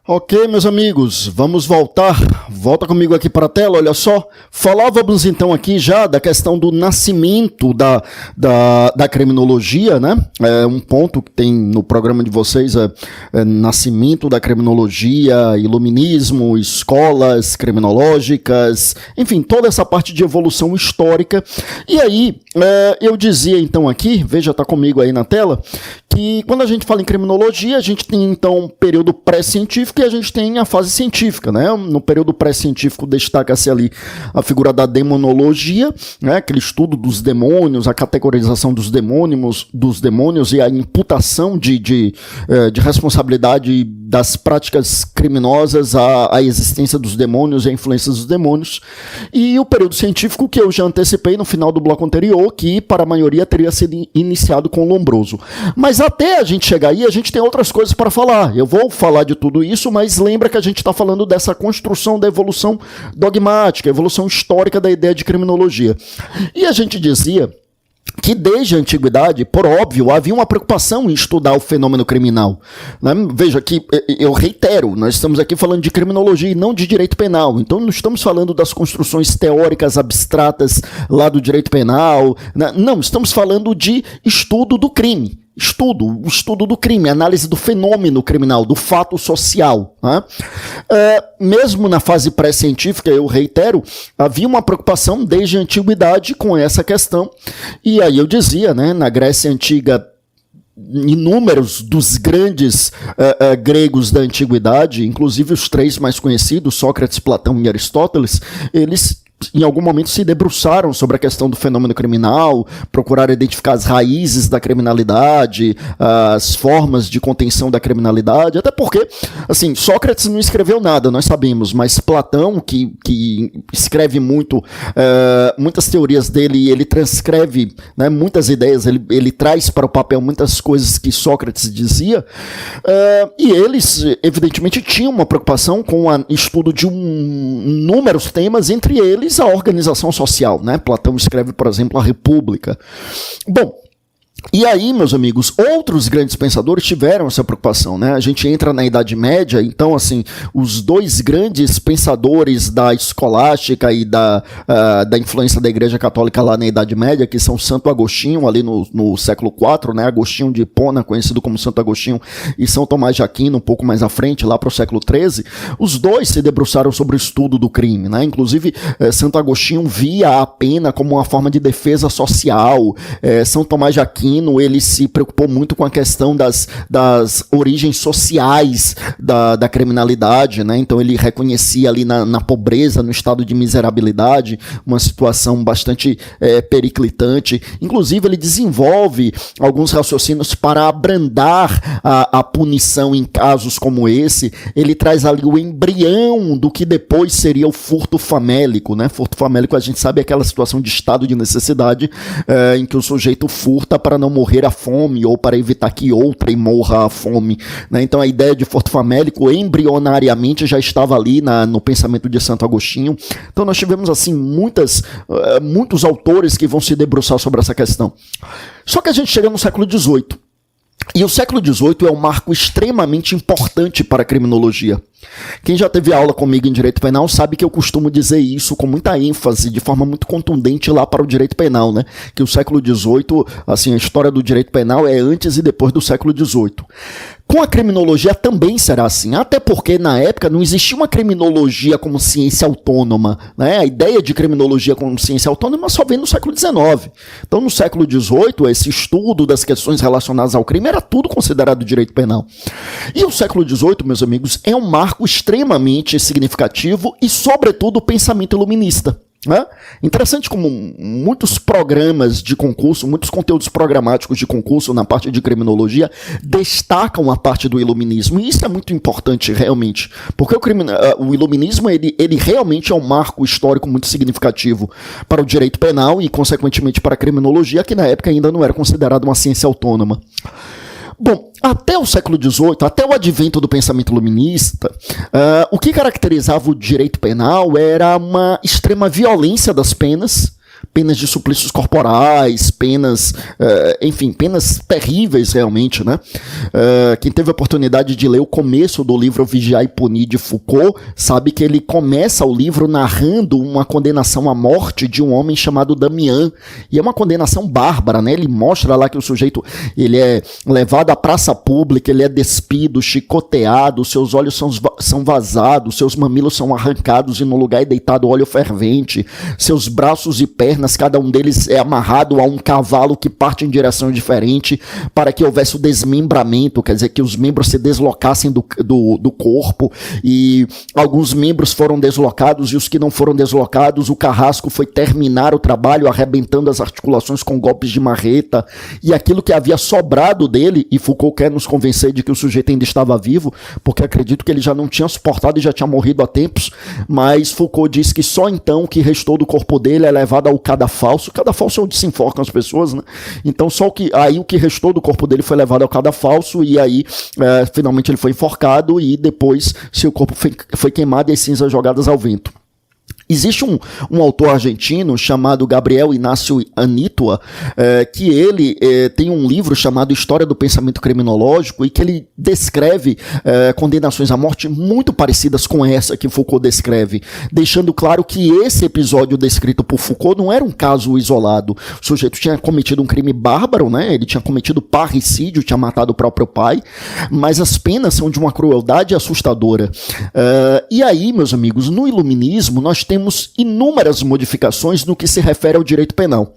Ok, meus amigos, vamos voltar. Volta comigo aqui para a tela, olha só. Falávamos então aqui já da questão do nascimento da criminologia, né? Um ponto que tem no programa de vocês é nascimento da criminologia, iluminismo, escolas criminológicas, enfim, toda essa parte de evolução histórica. E aí, eu dizia então aqui, veja, tá comigo aí na tela, que quando a gente fala em criminologia, a gente tem então um período pré-científico e a gente tem a fase científica, né? No período pré-científico destaca-se ali a figura da demonologia, né? Aquele estudo dos demônios, a categorização dos demônios e a imputação de responsabilidade das práticas criminosas à existência dos demônios e à influência dos demônios. E o período científico que eu já antecipei no final do bloco anterior, que para a maioria teria sido iniciado com Lombroso. Mas até a gente chegar aí, a gente tem outras coisas para falar. Eu vou falar de tudo isso, mas lembra que a gente está falando dessa construção da evolução dogmática, evolução histórica da ideia de criminologia. E a gente dizia que desde a antiguidade, por óbvio, havia uma preocupação em estudar o fenômeno criminal, né? Veja que, eu reitero, nós estamos aqui falando de criminologia e não de direito penal, então não estamos falando das construções teóricas abstratas lá do direito penal, né? Não, estamos falando de estudo do crime. O estudo do crime, análise do fenômeno criminal, do fato social, né? Mesmo na fase pré-científica, eu reitero, havia uma preocupação desde a antiguidade com essa questão, e aí eu dizia, né, na Grécia Antiga, inúmeros dos grandes gregos da antiguidade, inclusive os três mais conhecidos, Sócrates, Platão e Aristóteles, eles em algum momento se debruçaram sobre a questão do fenômeno criminal, procuraram identificar as raízes da criminalidade, as formas de contenção da criminalidade, até porque, assim, Sócrates não escreveu nada, nós sabemos, mas Platão, que escreve muitas teorias dele, ele transcreve, né, muitas ideias, ele traz para o papel muitas coisas que Sócrates dizia, e eles, evidentemente, tinham uma preocupação com o estudo de inúmeros temas, entre eles a organização social, né? Platão escreve, por exemplo, a República. Bom, e aí, meus amigos, outros grandes pensadores tiveram essa preocupação, né? A gente entra na Idade Média, então, assim, os dois grandes pensadores da escolástica e da influência da Igreja Católica lá na Idade Média, que são Santo Agostinho, ali no século IV, né? Agostinho de Hipona, conhecido como Santo Agostinho, e São Tomás de Aquino, um pouco mais à frente, lá para o século XIII, os dois se debruçaram sobre o estudo do crime, né? Inclusive, Santo Agostinho via a pena como uma forma de defesa social, São Tomás de Aquino, ele se preocupou muito com a questão das origens sociais da criminalidade, né? Então ele reconhecia ali na pobreza, no estado de miserabilidade, uma situação bastante periclitante. Inclusive ele desenvolve alguns raciocínios para abrandar a punição em casos como esse. Ele traz ali o embrião do que depois seria o furto famélico, né? Furto famélico, a gente sabe, é aquela situação de estado de necessidade em que o sujeito furta para não morrer à fome ou para evitar que outrem morra à fome, né? Então a ideia de furto famélico embrionariamente já estava ali no pensamento de Santo Agostinho. Então nós tivemos assim muitos autores que vão se debruçar sobre essa questão. Só que a gente chega no século XVIII. E o século XVIII é um marco extremamente importante para a criminologia. Quem já teve aula comigo em direito penal sabe que eu costumo dizer isso com muita ênfase, de forma muito contundente lá para o direito penal, né? Que o século XVIII, assim, a história do direito penal é antes e depois do século XVIII. Com a criminologia também será assim, até porque na época não existia uma criminologia como ciência autônoma, né? A ideia de criminologia como ciência autônoma só vem no século XIX. Então no século XVIII, esse estudo das questões relacionadas ao crime era tudo considerado direito penal. E o século XVIII, meus amigos, é um marco extremamente significativo e, sobretudo, o pensamento iluminista. Né? Interessante como muitos programas de concurso, muitos conteúdos programáticos de concurso na parte de criminologia destacam a parte do iluminismo, e isso é muito importante realmente, porque o iluminismo ele realmente é um marco histórico muito significativo para o direito penal e consequentemente para a criminologia, que na época ainda não era considerada uma ciência autônoma. Bom, até o século XVIII, até o advento do pensamento iluminista, o que caracterizava o direito penal era uma extrema violência das penas, penas de suplícios corporais, penas, enfim, penas terríveis realmente, né? Quem teve a oportunidade de ler o começo do livro Vigiar e Punir de Foucault, sabe que ele começa o livro narrando uma condenação à morte de um homem chamado Damiens, e é uma condenação bárbara, né? Ele mostra lá que o sujeito, ele é levado à praça pública, ele é despido, chicoteado, seus olhos são vazados, seus mamilos são arrancados e no lugar é deitado óleo fervente, seus braços e pernas, cada um deles é amarrado a um cavalo que parte em direção diferente para que houvesse o desmembramento, quer dizer, que os membros se deslocassem do corpo, e alguns membros foram deslocados e os que não foram deslocados, o carrasco foi terminar o trabalho arrebentando as articulações com golpes de marreta, e aquilo que havia sobrado dele, e Foucault quer nos convencer de que o sujeito ainda estava vivo, porque acredito que ele já não tinha suportado e já tinha morrido há tempos, mas Foucault diz que só então o que restou do corpo dele é levado ao cadafalso. O cadafalso é onde se enforcam as pessoas, né? Então só o que restou do corpo dele foi levado ao cadafalso, e aí finalmente ele foi enforcado, e depois seu corpo foi queimado e as cinzas jogadas ao vento. Existe um autor argentino chamado Gabriel Inácio Anitua, que ele tem um livro chamado História do Pensamento Criminológico, e que ele descreve condenações à morte muito parecidas com essa que Foucault descreve, deixando claro que esse episódio descrito por Foucault não era um caso isolado. O sujeito tinha cometido um crime bárbaro, né? Ele tinha cometido parricídio, tinha matado o próprio pai, mas as penas são de uma crueldade assustadora. E aí, meus amigos, no iluminismo nós temos inúmeras modificações no que se refere ao direito penal.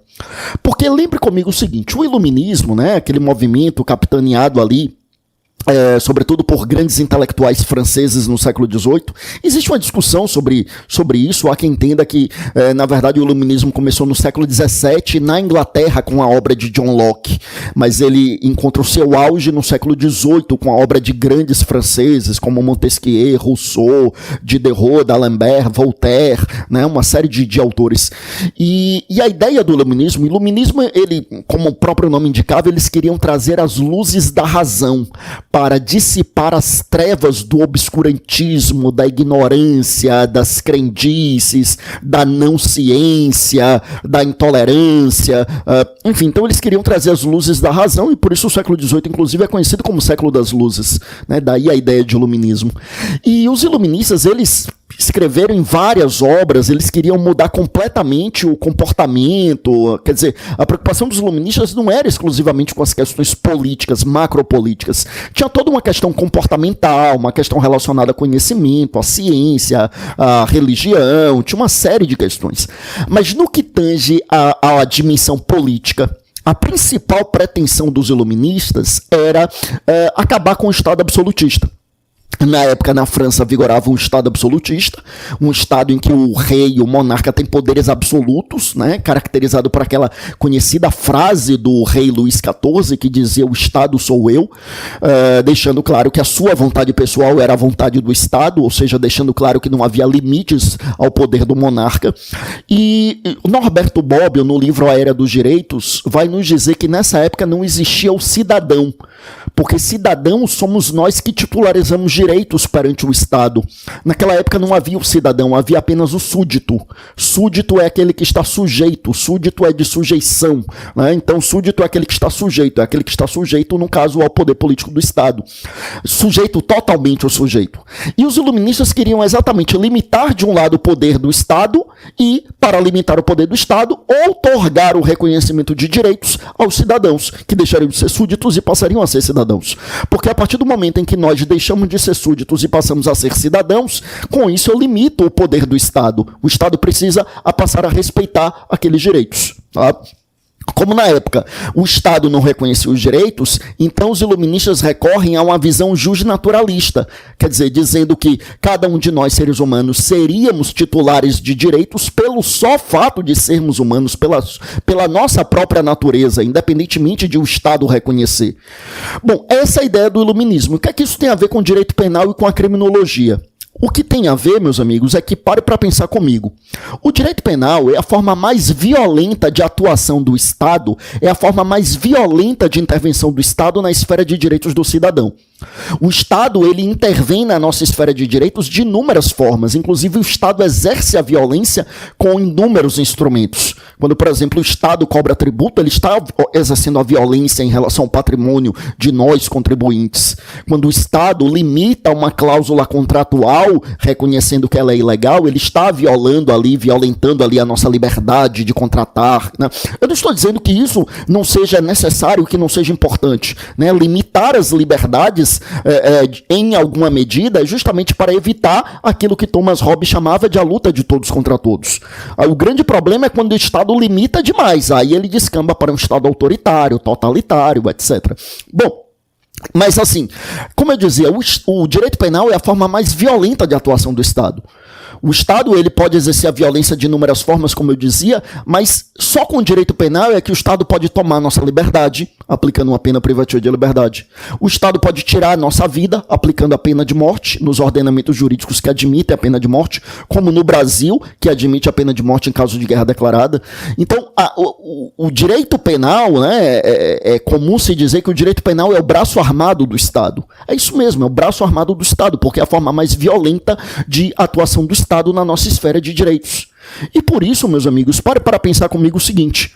Porque lembre comigo o seguinte, o iluminismo, né, aquele movimento capitaneado ali, sobretudo por grandes intelectuais franceses no século XVIII, existe uma discussão sobre isso. Há quem entenda que, na verdade, o iluminismo começou no século XVII na Inglaterra com a obra de John Locke, mas ele encontra o seu auge no século XVIII com a obra de grandes franceses como Montesquieu, Rousseau, Diderot, D'Alembert, Voltaire, né, uma série de autores. E a ideia do iluminismo, ele, como o próprio nome indicava, eles queriam trazer as luzes da razão para dissipar as trevas do obscurantismo, da ignorância, das crendices, da não ciência, da intolerância, enfim, então eles queriam trazer as luzes da razão, e por isso o século XVIII, inclusive, é conhecido como século das luzes, né? Daí a ideia de iluminismo. E os iluministas, eles escreveram em várias obras, eles queriam mudar completamente o comportamento, quer dizer, a preocupação dos iluministas não era exclusivamente com as questões políticas, macropolíticas, tinha toda uma questão comportamental, uma questão relacionada ao conhecimento, à ciência, à religião, tinha uma série de questões. Mas no que tange à dimensão política, a principal pretensão dos iluministas era acabar com o Estado absolutista. Na época, na França, vigorava um Estado absolutista, um Estado em que o rei, o monarca, tem poderes absolutos, né, caracterizado por aquela conhecida frase do rei Luís XIV, que dizia: o Estado sou eu, deixando claro que a sua vontade pessoal era a vontade do Estado, ou seja, deixando claro que não havia limites ao poder do monarca. E Norberto Bobbio, no livro A Era dos Direitos, vai nos dizer que nessa época não existia o cidadão, porque cidadãos somos nós que titularizamos direitos perante o Estado. Naquela época não havia o cidadão, havia apenas o súdito. Súdito é aquele que está sujeito, súdito é de sujeição, né? Então súdito é aquele que está sujeito, no caso, ao poder político do Estado. Sujeito totalmente ao sujeito. E os iluministas queriam exatamente limitar de um lado o poder do Estado e, para limitar o poder do Estado, outorgar o reconhecimento de direitos aos cidadãos, que deixariam de ser súditos e passariam a ser cidadãos. Porque a partir do momento em que nós deixamos de ser súditos e passamos a ser cidadãos, com isso eu limito o poder do Estado. O Estado precisa passar a respeitar aqueles direitos, tá? Como na época o Estado não reconhecia os direitos, então os iluministas recorrem a uma visão justnaturalista, quer dizer, dizendo que cada um de nós, seres humanos, seríamos titulares de direitos pelo só fato de sermos humanos, pela nossa própria natureza, independentemente de o Estado reconhecer. Bom, essa é a ideia do iluminismo. O que é que isso tem a ver com o direito penal e com a criminologia? O que tem a ver, meus amigos, é que pare para pensar comigo. O direito penal é a forma mais violenta de atuação do Estado, é a forma mais violenta de intervenção do Estado na esfera de direitos do cidadão. O Estado, ele intervém na nossa esfera de direitos de inúmeras formas, inclusive o Estado exerce a violência com inúmeros instrumentos. Quando, por exemplo, o Estado cobra tributo, ele está exercendo a violência em relação ao patrimônio de nós, contribuintes. Quando o Estado limita uma cláusula contratual, reconhecendo que ela é ilegal, ele está violentando ali a nossa liberdade de contratar, né? Eu não estou dizendo que isso não seja necessário, que não seja importante, né? Limitar as liberdades em alguma medida, justamente para evitar aquilo que Thomas Hobbes chamava de a luta de todos contra todos. O grande problema é quando o Estado limita demais, aí ele descamba para um Estado autoritário, totalitário, etc. Bom, mas assim, como eu dizia, o direito penal é a forma mais violenta de atuação do Estado. O Estado, ele pode exercer a violência de inúmeras formas, como eu dizia, mas só com o direito penal é que o Estado pode tomar nossa liberdade, aplicando uma pena privativa de liberdade. O Estado pode tirar a nossa vida, aplicando a pena de morte, nos ordenamentos jurídicos que admitem a pena de morte, como no Brasil, que admite a pena de morte em caso de guerra declarada. Então, o direito penal, né, é comum se dizer que o direito penal é o braço armado do Estado. É isso mesmo, é o braço armado do Estado, porque é a forma mais violenta de atuação do Estado na nossa esfera de direitos. E por isso, meus amigos, pare para pensar comigo o seguinte: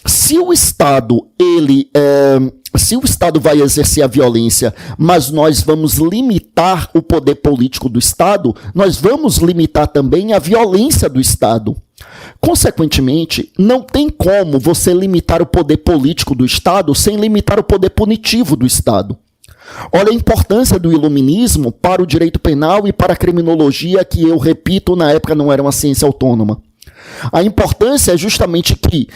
se o Estado vai exercer a violência, mas nós vamos limitar o poder político do Estado, nós vamos limitar também a violência do Estado. Consequentemente, não tem como você limitar o poder político do Estado sem limitar o poder punitivo do Estado. Olha a importância do iluminismo para o direito penal e para a criminologia, que eu repito, na época não era uma ciência autônoma. A importância é justamente que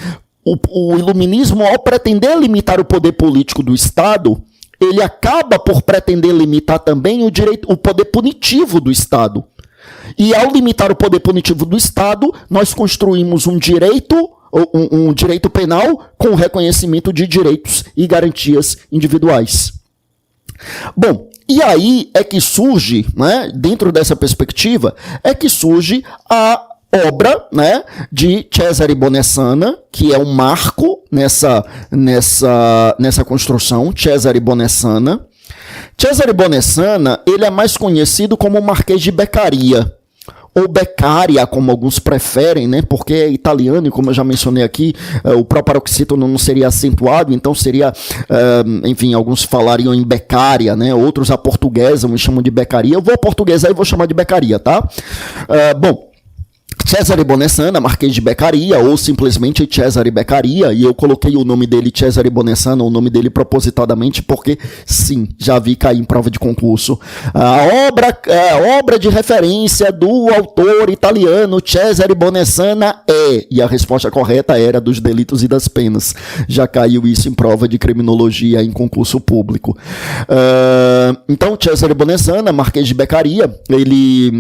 o iluminismo, ao pretender limitar o poder político do Estado, ele acaba por pretender limitar também o poder punitivo do Estado. E ao limitar o poder punitivo do Estado, nós construímos um direito penal com reconhecimento de direitos e garantias individuais. Bom, e aí é que surge, né, dentro dessa perspectiva, é que surge a obra, né, de Cesare Bonessana, que é um marco nessa construção, Cesare Bonessana. Cesare Bonessana, ele é mais conhecido como Marquês de Beccaria, ou Beccaria, como alguns preferem, né? Porque é italiano e, como eu já mencionei aqui, o proparoxítono não seria acentuado, então seria, enfim, alguns falariam em Beccaria, né? Outros aportuguesam e chamam de Beccaria. Eu vou aportuguesar e vou chamar de Beccaria, tá? Bom, Cesare Bonessana, Marquês de Beccaria, ou simplesmente Cesare Beccaria, e eu coloquei o nome dele Cesare Bonessana, o nome dele propositadamente, porque sim, já vi cair em prova de concurso. A obra de referência do autor italiano Cesare Bonessana e a resposta correta era dos delitos e das penas. Já caiu isso em prova de criminologia em concurso público. Então, Cesare Bonessana, Marquês de Beccaria,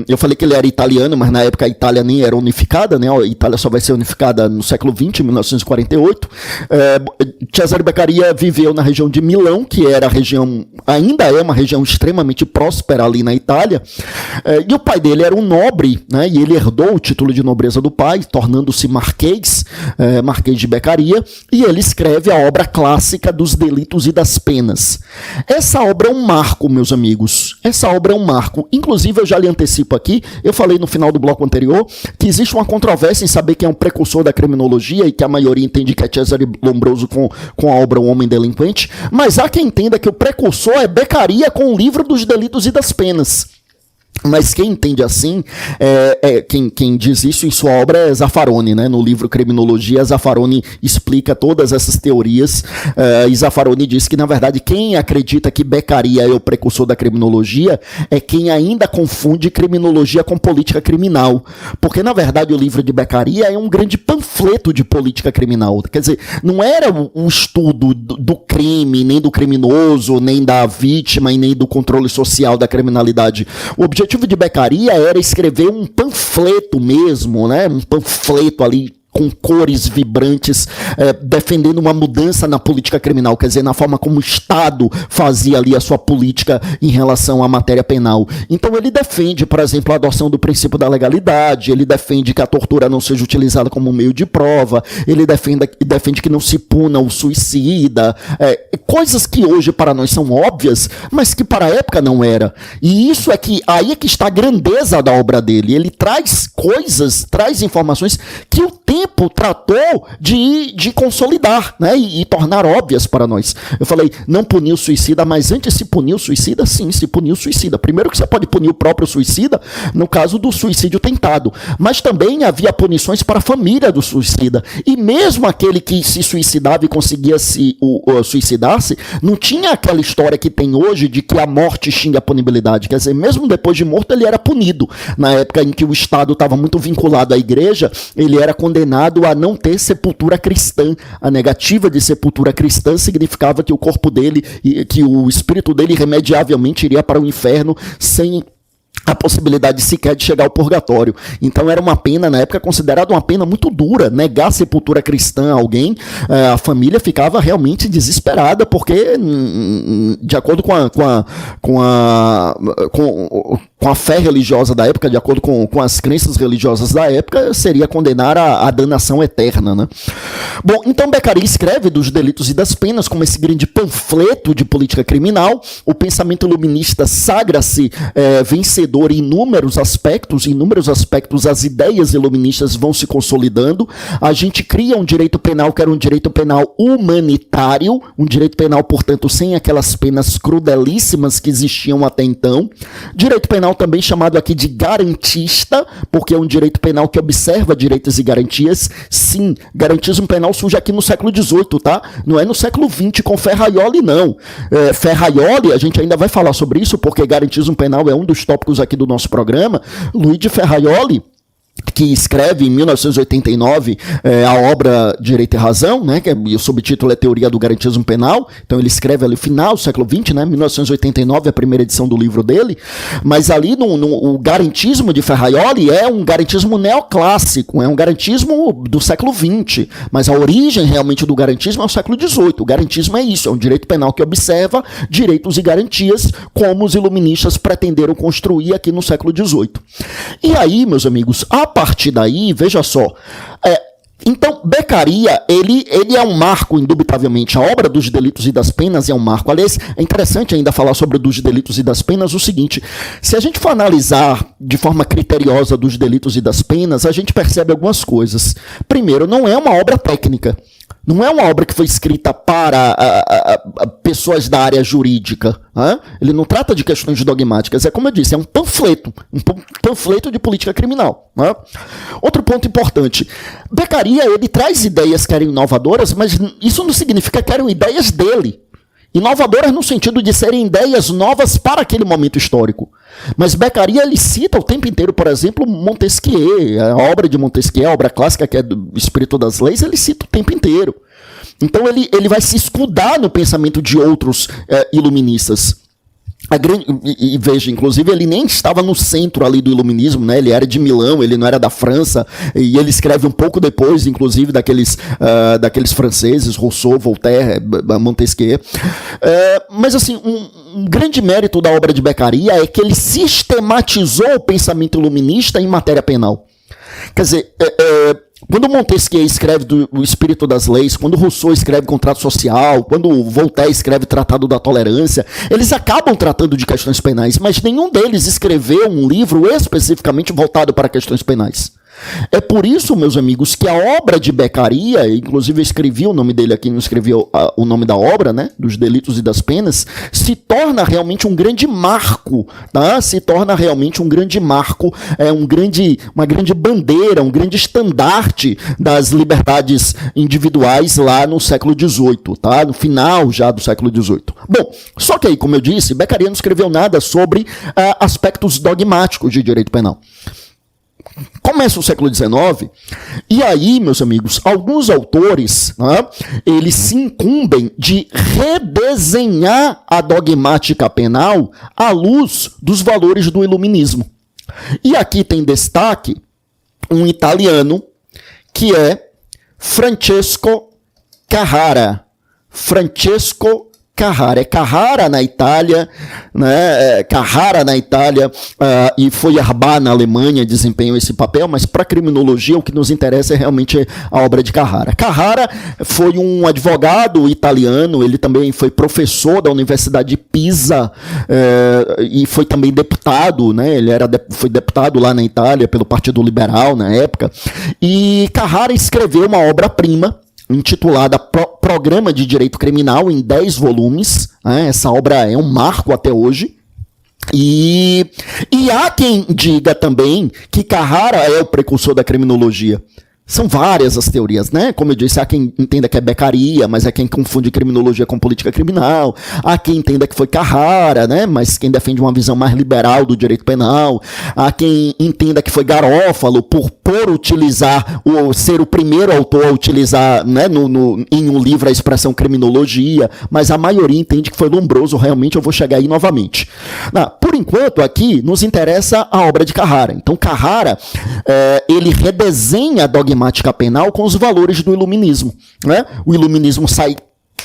eu falei que ele era italiano, mas na época a Itália nem era unificada, né? A Itália só vai ser unificada no século XX, 1948. Cesare Beccaria viveu na região de Milão, que ainda é uma região extremamente próspera ali na Itália, e o pai dele era um nobre, né? E ele herdou o título de nobreza do pai, tornando-se Marquês de Beccaria, e ele escreve a obra clássica dos delitos e das penas. Essa obra é um marco, meus amigos. Essa obra é um marco. Inclusive, eu já lhe antecipo aqui, eu falei no final do bloco anterior, que existe uma controvérsia em saber quem é um precursor da criminologia e que a maioria entende que é Cesare Lombroso com a obra Um Homem Delinquente, mas há quem entenda que o precursor é Beccaria com o livro dos delitos e das penas. Mas quem entende assim, quem diz isso em sua obra é Zaffaroni, né? No livro Criminologia, Zaffaroni explica todas essas teorias, e Zaffaroni diz que, na verdade, quem acredita que Beccaria é o precursor da criminologia é quem ainda confunde criminologia com política criminal, porque, na verdade, o livro de Beccaria é um grande panfleto de política criminal, quer dizer, não era um estudo do crime, nem do criminoso, nem da vítima, e nem do controle social da criminalidade. O objetivo de Beccaria era escrever um panfleto mesmo, né? Um panfleto ali com cores vibrantes, defendendo uma mudança na política criminal, quer dizer, na forma como o Estado fazia ali a sua política em relação à matéria penal. Então ele defende, por exemplo, a adoção do princípio da legalidade, ele defende que a tortura não seja utilizada como meio de prova, ele defende que não se puna o suicida, coisas que hoje para nós são óbvias, mas que para a época não era. E isso aí é que está a grandeza da obra dele. Ele traz coisas, traz informações que o tempo tratou de consolidar, né, e tornar óbvias para nós. Eu falei, não punir o suicida, mas antes se punir o suicida, sim, se punir o suicida. Primeiro que você pode punir o próprio suicida, no caso do suicídio tentado, mas também havia punições para a família do suicida. E mesmo aquele que se suicidava e conseguia suicidar-se, não tinha aquela história que tem hoje de que a morte xinga a punibilidade. Quer dizer, mesmo depois de morto, ele era punido. Na época em que o Estado estava muito vinculado à igreja, ele era condenado a não ter sepultura cristã. A negativa de sepultura cristã significava que o corpo dele, que o espírito dele irremediavelmente iria para o inferno sem a possibilidade sequer de chegar ao purgatório. Então era uma pena, na época, considerada uma pena muito dura. Negar sepultura cristã a alguém, a família ficava realmente desesperada, porque, de acordo com a fé religiosa da época, de acordo com as crenças religiosas da época, seria condenar a danação eterna, né? Bom, então Beccaria escreve dos delitos e das penas como esse grande panfleto de política criminal. O pensamento iluminista sagra-se vencedor em inúmeros aspectos, as ideias iluministas vão se consolidando. A gente cria um direito penal que era um direito penal humanitário, um direito penal, portanto, sem aquelas penas crudelíssimas que existiam até então. Direito penal também chamado aqui de garantista, porque é um direito penal que observa direitos e garantias. Sim, garantismo penal surge aqui no século XVIII, tá? Não é no século XX com Ferraioli, não. Ferraioli, a gente ainda vai falar sobre isso, porque garantismo penal é um dos tópicos aqui do nosso programa. Luigi Ferraioli, que escreve em 1989 a obra Direito e Razão, né, e o subtítulo é Teoria do Garantismo Penal. Então ele escreve ali no final do século XX, né, 1989 é a primeira edição do livro dele, mas ali o garantismo de Ferraioli é um garantismo neoclássico, é um garantismo do século XX, mas a origem realmente do garantismo é o século XVIII. O garantismo é isso, é um direito penal que observa direitos e garantias, como os iluministas pretenderam construir aqui no século XVIII. E aí, meus amigos, a partir daí, veja só, então Beccaria, ele é um marco, indubitavelmente. A obra dos delitos e das penas é um marco. Aliás, é interessante ainda falar sobre dos delitos e das penas o seguinte: se a gente for analisar de forma criteriosa dos delitos e das penas, a gente percebe algumas coisas. Primeiro, não é uma obra técnica. Não é uma obra que foi escrita para pessoas da área jurídica. Ele não trata de questões dogmáticas. É como eu disse, é um panfleto de política criminal. Outro ponto importante. Beccaria, ele traz ideias que eram inovadoras, mas isso não significa que eram ideias dele. Inovadoras no sentido de serem ideias novas para aquele momento histórico. Mas Beccaria, ele cita o tempo inteiro, por exemplo, Montesquieu, a obra de Montesquieu, a obra clássica que é do Espírito das Leis, ele cita o tempo inteiro. Então ele vai se escudar no pensamento de outros iluministas. E veja, inclusive, ele nem estava no centro ali do iluminismo, né? Ele era de Milão, ele não era da França, e ele escreve um pouco depois, inclusive, daqueles franceses, Rousseau, Voltaire, Montesquieu. Mas, assim, um grande mérito da obra de Beccaria é que ele sistematizou o pensamento iluminista em matéria penal. Quer dizer, quando Montesquieu escreve o Espírito das Leis, quando Rousseau escreve Contrato Social, quando Voltaire escreve Tratado da Tolerância, eles acabam tratando de questões penais, mas nenhum deles escreveu um livro especificamente voltado para questões penais. É por isso, meus amigos, que a obra de Beccaria, inclusive eu escrevi o nome dele aqui, não escrevi o nome da obra, né, dos delitos e das penas, se torna realmente um grande marco, tá? Se torna realmente um grande marco, uma grande bandeira, um grande estandarte das liberdades individuais lá no século XVIII, tá? No final já do século XVIII. Bom, só que aí, como eu disse, Beccaria não escreveu nada sobre aspectos dogmáticos de direito penal. Começa o século XIX, e aí, meus amigos, alguns autores, né, eles se incumbem de redesenhar a dogmática penal à luz dos valores do iluminismo. E aqui tem destaque um italiano que é Francesco Carrara. Francesco Carrara. É Carrara na Itália, né? Carrara na Itália e Feuerbach na Alemanha desempenham esse papel, mas para criminologia o que nos interessa é realmente a obra de Carrara. Carrara foi um advogado italiano, ele também foi professor da Universidade de Pisa e foi também deputado, né? Ele foi deputado lá na Itália pelo Partido Liberal na época, e Carrara escreveu uma obra-prima intitulada Programa de Direito Criminal, em 10 volumes. Essa obra é um marco até hoje. E há quem diga também que Carrara é o precursor da criminologia. São várias as teorias, né? Como eu disse, há quem entenda que é Beccaria, mas há quem confunde criminologia com política criminal. Há quem entenda que foi Carrara, né? Mas quem defende uma visão mais liberal do direito penal. Há quem entenda que foi Garofalo por utilizar, ser o primeiro autor a utilizar, né, em um livro a expressão criminologia. Mas a maioria entende que foi Lombroso. Realmente eu vou chegar aí novamente. Por enquanto, aqui nos interessa a obra de Carrara. Então, Carrara, ele redesenha a dogmática penal com os valores do iluminismo, né? O iluminismo sai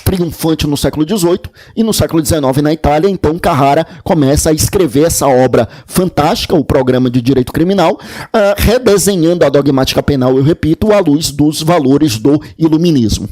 triunfante no século XVIII e no século XIX na Itália, então Carrara começa a escrever essa obra fantástica, o Programa de Direito Criminal, redesenhando a dogmática penal, eu repito, à luz dos valores do iluminismo.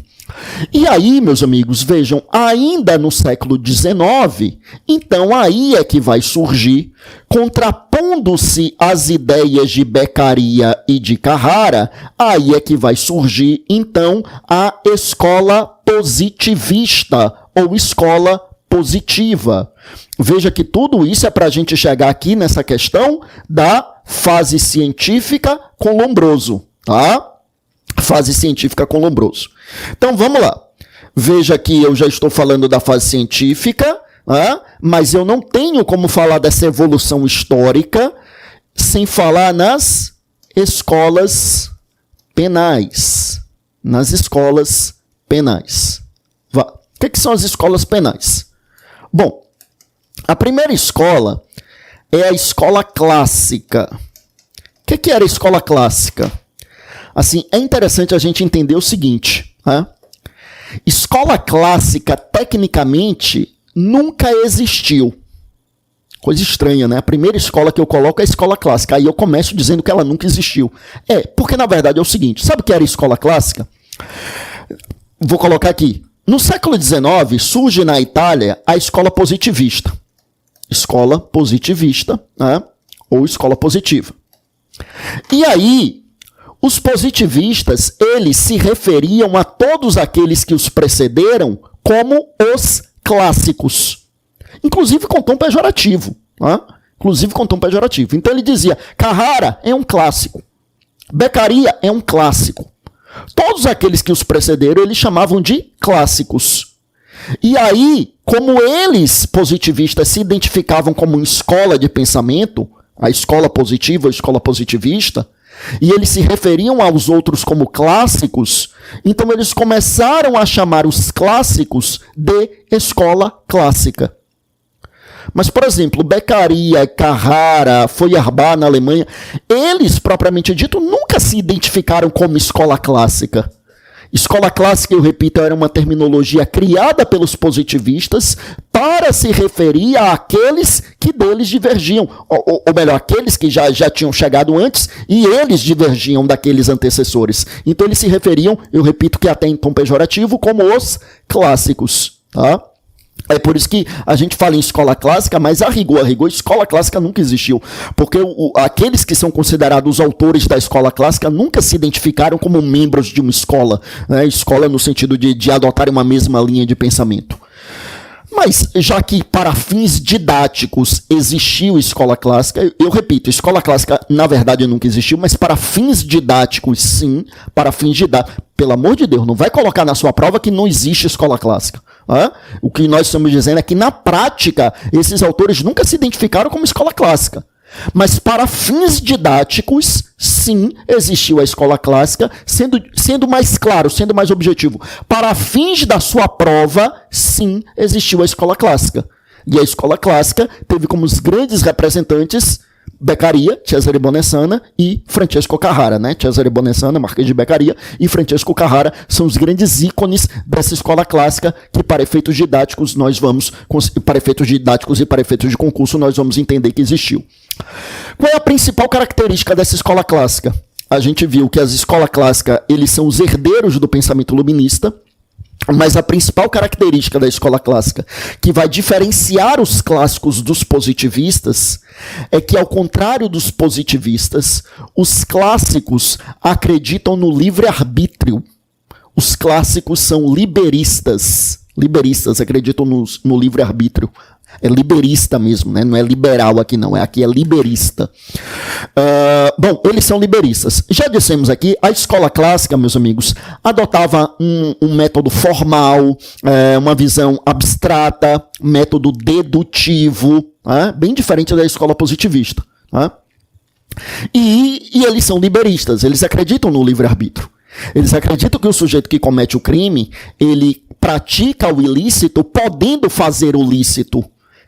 E aí, meus amigos, vejam, ainda no século XIX, então aí é que vai surgir, contrapondo-se às ideias de Beccaria e de Carrara, aí é que vai surgir, então, a escola positivista, ou escola positiva. Veja que tudo isso é para a gente chegar aqui nessa questão da fase científica com Lombroso, tá? Fase científica com Lombroso. Então, vamos lá. Veja que eu já estou falando da fase científica, mas eu não tenho como falar dessa evolução histórica sem falar nas escolas penais. Nas escolas penais. O que são as escolas penais? Bom, a primeira escola é a escola clássica. O que era a escola clássica? Assim, é interessante a gente entender o seguinte, escola clássica, tecnicamente, nunca existiu. Coisa estranha, né? A primeira escola que eu coloco é a escola clássica. Aí eu começo dizendo que ela nunca existiu. Porque na verdade é o seguinte, sabe o que era a escola clássica? Vou colocar aqui. No século XIX, surge na Itália a escola positivista. Escola positivista, ou escola positiva. E aí, os positivistas, eles se referiam a todos aqueles que os precederam como os clássicos. Inclusive com tom pejorativo. Então ele dizia, Carrara é um clássico. Beccaria é um clássico. Todos aqueles que os precederam, eles chamavam de clássicos. E aí, como eles, positivistas, se identificavam como uma escola de pensamento, a escola positiva, a escola positivista, e eles se referiam aos outros como clássicos, então eles começaram a chamar os clássicos de escola clássica. Mas, por exemplo, Beccaria, Carrara, Feuerbach na Alemanha, eles, propriamente dito, nunca se identificaram como escola clássica. Escola clássica, eu repito, era uma terminologia criada pelos positivistas para se referir àqueles que deles divergiam, ou melhor, aqueles que já tinham chegado antes e eles divergiam daqueles antecessores. Então eles se referiam, eu repito que até em tom pejorativo, como os clássicos, tá? É por isso que a gente fala em escola clássica, mas a rigor, escola clássica nunca existiu. Porque aqueles que são considerados os autores da escola clássica nunca se identificaram como membros de uma escola. Né? Escola no sentido de adotarem uma mesma linha de pensamento. Mas, já que para fins didáticos existiu escola clássica, eu repito, escola clássica na verdade nunca existiu, mas para fins didáticos sim, para fins didáticos. Pelo amor de Deus, não vai colocar na sua prova que não existe escola clássica. O que nós estamos dizendo é que na prática esses autores nunca se identificaram como escola clássica. Mas para fins didáticos, sim, existiu a escola clássica, sendo mais claro, sendo mais objetivo. Para fins da sua prova, sim, existiu a escola clássica. E a escola clássica teve como os grandes representantes Beccaria, Cesare Bonessana e Francesco Carrara, né? Cesare Bonessana, Marquês de Beccaria, e Francesco Carrara são os grandes ícones dessa escola clássica que, para efeitos didáticos, para efeitos didáticos e para efeitos de concurso, nós vamos entender que existiu. Qual é a principal característica dessa escola clássica? A gente viu que as escolas clássicas, eles são os herdeiros do pensamento iluminista, mas a principal característica da escola clássica, que vai diferenciar os clássicos dos positivistas, é que, ao contrário dos positivistas, os clássicos acreditam no livre-arbítrio. Os clássicos são liberistas. Liberistas acreditam no livre-arbítrio. É liberista mesmo, né? Não é liberal aqui não, aqui é liberista. Bom, eles são liberistas. Já dissemos aqui, a escola clássica, meus amigos, adotava um método formal, uma visão abstrata, método dedutivo, bem diferente da escola positivista. E eles são liberistas, eles acreditam no livre-arbítrio. Eles acreditam que o sujeito que comete o crime, ele pratica o ilícito podendo fazer o lícito.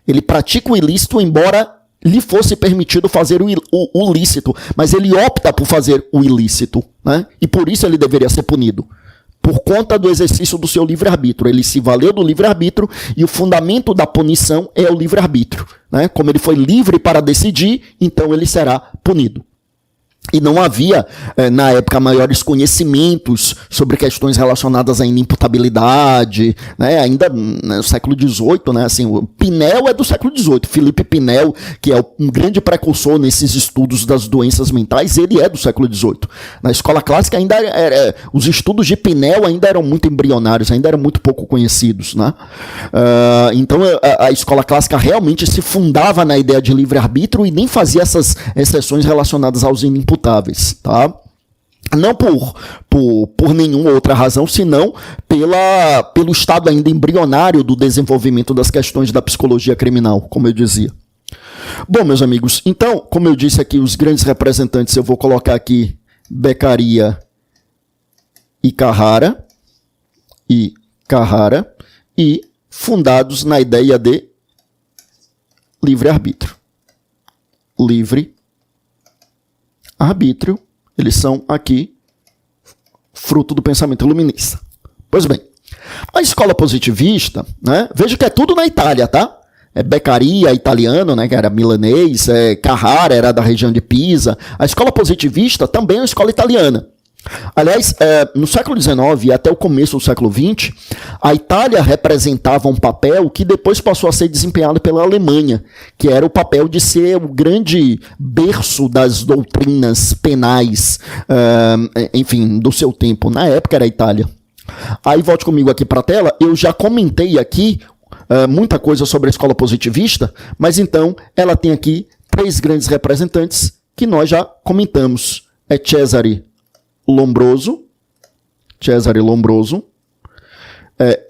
Ele pratica o ilícito, embora lhe fosse permitido fazer o lícito, mas ele opta por fazer o ilícito, né? E por isso ele deveria ser punido, por conta do exercício do seu livre-arbítrio. Ele se valeu do livre-arbítrio e o fundamento da punição é o livre-arbítrio, né? Como ele foi livre para decidir, então ele será punido. E não havia, na época, maiores conhecimentos sobre questões relacionadas à inimputabilidade, né? Ainda no século XVIII, né? Assim, o Pinel é do século XVIII. Felipe Pinel, que é um grande precursor nesses estudos das doenças mentais, ele é do século XVIII. Na escola clássica, ainda os estudos de Pinel ainda eram muito embrionários, ainda eram muito pouco conhecidos, né? Então, a escola clássica realmente se fundava na ideia de livre-arbítrio e nem fazia essas exceções relacionadas aos inimputáveis. Tá? Não por nenhuma outra razão, senão pelo estado ainda embrionário do desenvolvimento das questões da psicologia criminal, como eu dizia. Bom, meus amigos, então, como eu disse aqui, os grandes representantes, eu vou colocar aqui Beccaria e Carrara, e fundados na ideia de livre-arbítrio. Livre-arbítrio, eles são aqui fruto do pensamento iluminista. Pois bem, a escola positivista, né, veja que é tudo na Itália, tá? Beccaria, italiano, né, que era milanês, Carrara era da região de Pisa. A escola positivista também é uma escola italiana. Aliás, no século XIX e até o começo do século XX, a Itália representava um papel que depois passou a ser desempenhado pela Alemanha, que era o papel de ser o grande berço das doutrinas penais, enfim, do seu tempo. Na época era a Itália. Aí volte comigo aqui para a tela, eu já comentei aqui muita coisa sobre a escola positivista, mas então ela tem aqui 3 grandes representantes que nós já comentamos. É Cesare Lombroso,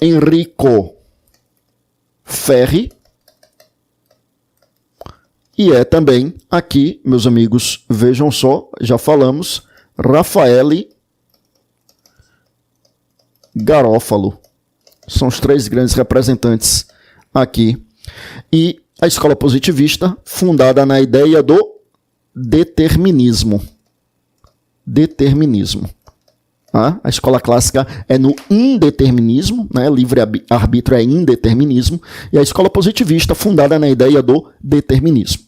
Enrico Ferri, e é também aqui, meus amigos, vejam só, já falamos, Raffaele Garofalo. São os 3 grandes representantes aqui. E a escola positivista, fundada na ideia do determinismo. A escola clássica é no indeterminismo, né? Livre-arbítrio é indeterminismo, e a escola positivista fundada na ideia do determinismo.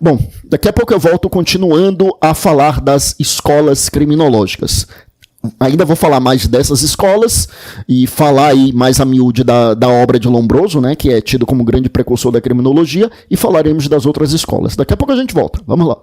Bom, daqui a pouco eu volto continuando a falar das escolas criminológicas. Ainda vou falar mais dessas escolas e falar aí mais a miúde da obra de Lombroso, né, que é tido como grande precursor da criminologia, e falaremos das outras escolas. Daqui a pouco a gente volta. Vamos lá.